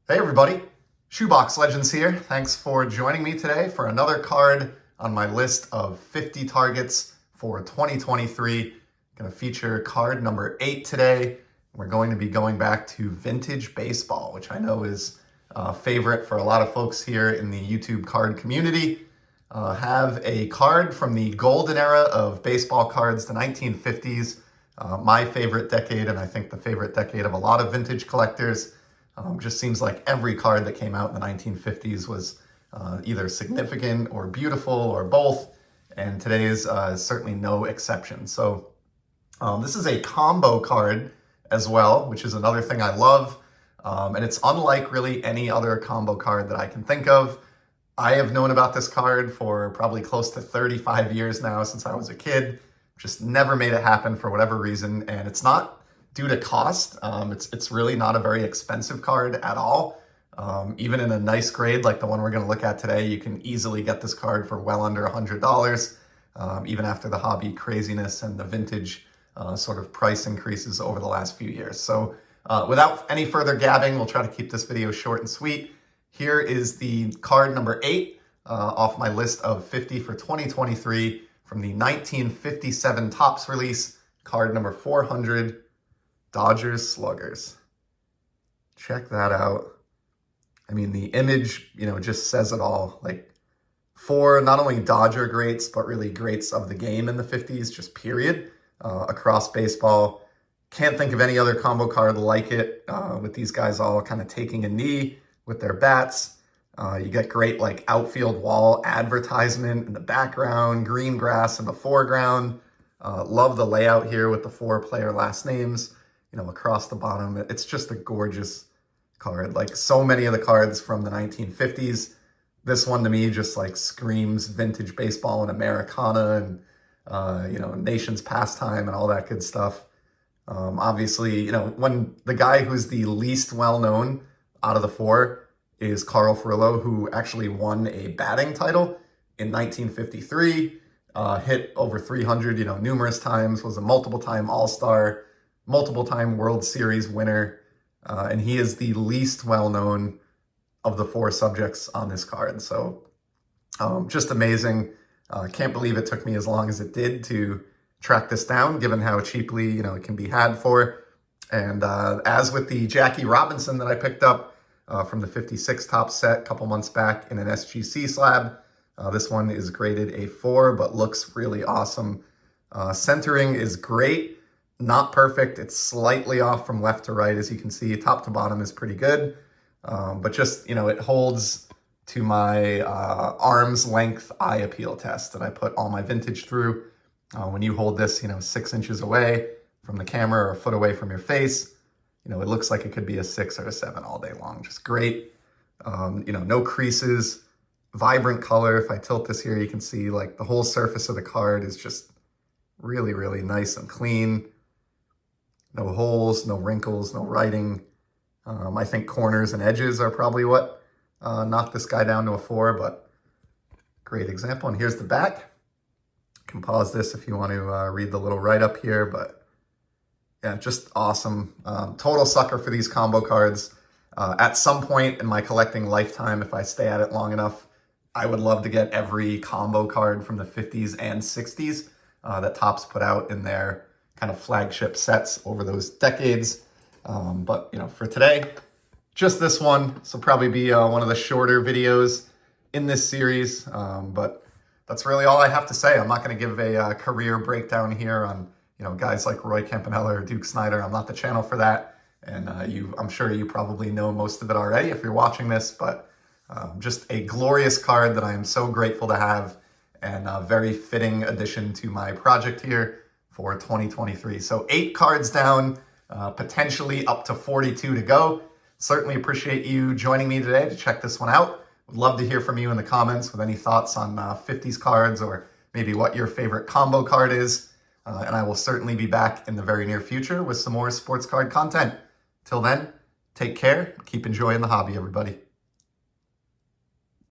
Hey everybody, Shoebox Legends here. Thanks for joining me today for another card on my list of 50 targets for 2023. Going to feature card number 8 today. We're going to be going back to vintage baseball, which I know is a favorite for a lot of folks here in the YouTube card community. Have a card from the golden era of baseball cards, the 1950s, my favorite decade, and I think the favorite decade of a lot of vintage collectors. Just seems like every card that came out in the 1950s was either significant or beautiful or both, and today's is certainly no exception. So this is a combo card as well, which is another thing I love, and it's unlike really any other combo card that I can think of. I have known about this card for probably close to 35 years now, since I was a kid. Just never made it happen for whatever reason, and it's not due to cost. It's really not a very expensive card at all. Even in a nice grade like the one we're going to look at today, you can easily get this card for well under $100, even after the hobby craziness and the vintage sort of price increases over the last few years. So without any further gabbing, we'll try to keep this video short and sweet. Here is the card number 8 off my list of 50 for 2023 from the 1957 Topps release, card number 400. Dodgers Sluggers. Check that out. I mean, the image, just says it all. Like, for not only Dodger greats, but really greats of the game in the 50s, just period, across baseball. Can't think of any other combo card like it, with these guys all kind of taking a knee with their bats. You get great, like, outfield wall advertisement in the background, green grass in the foreground. Love the layout here with the 4-player last names, across the bottom. It's just a gorgeous card. Like so many of the cards from the 1950s, this one to me just like screams vintage baseball and Americana and, nation's pastime and all that good stuff. Obviously, when the guy who's the least well-known out of the 4 is Carl Furillo, who actually won a batting title in 1953, hit over 300, numerous times, was a multiple-time All-Star, multiple-time World Series winner, and he is the least well-known of the 4 subjects on this card. So just amazing. Can't believe it took me as long as it did to track this down, given how cheaply it can be had for. And as with the Jackie Robinson that I picked up from the 56 Topps set a couple months back in an SGC slab, this one is graded a 4, but looks really awesome. Centering is great. Not perfect. It's slightly off from left to right, as you can see. Top to bottom is pretty good. But just, it holds to my arm's length eye appeal test that I put all my vintage through. When you hold this, 6 inches away from the camera or a foot away from your face, it looks like it could be a 6 or a 7 all day long. Just great. No creases, vibrant color. If I tilt this here, you can see like the whole surface of the card is just really, really nice and clean. No holes, no wrinkles, no writing. I think corners and edges are probably what knocked this guy down to a 4, but great example. And here's the back. You can pause this if you want to read the little write-up here, but yeah, just awesome. Total sucker for these combo cards. At some point in my collecting lifetime, if I stay at it long enough, I would love to get every combo card from the 50s and 60s that Topps put out in their kind of flagship sets over those decades. But, for today, just this one. This will probably be one of the shorter videos in this series. But that's really all I have to say. I'm not going to give a career breakdown here on, guys like Roy Campanella or Duke Snider. I'm not the channel for that. And I'm sure you probably know most of it already if you're watching this. But just a glorious card that I am so grateful to have, and a very fitting addition to my project here for 2023. So 8 cards down, potentially up to 42 to go. Certainly appreciate you joining me today to check this one out. Would love to hear from you in the comments with any thoughts on 50s cards, or maybe what your favorite combo card is. And I will certainly be back in the very near future with some more sports card content. Till then, take care. Keep enjoying the hobby, everybody.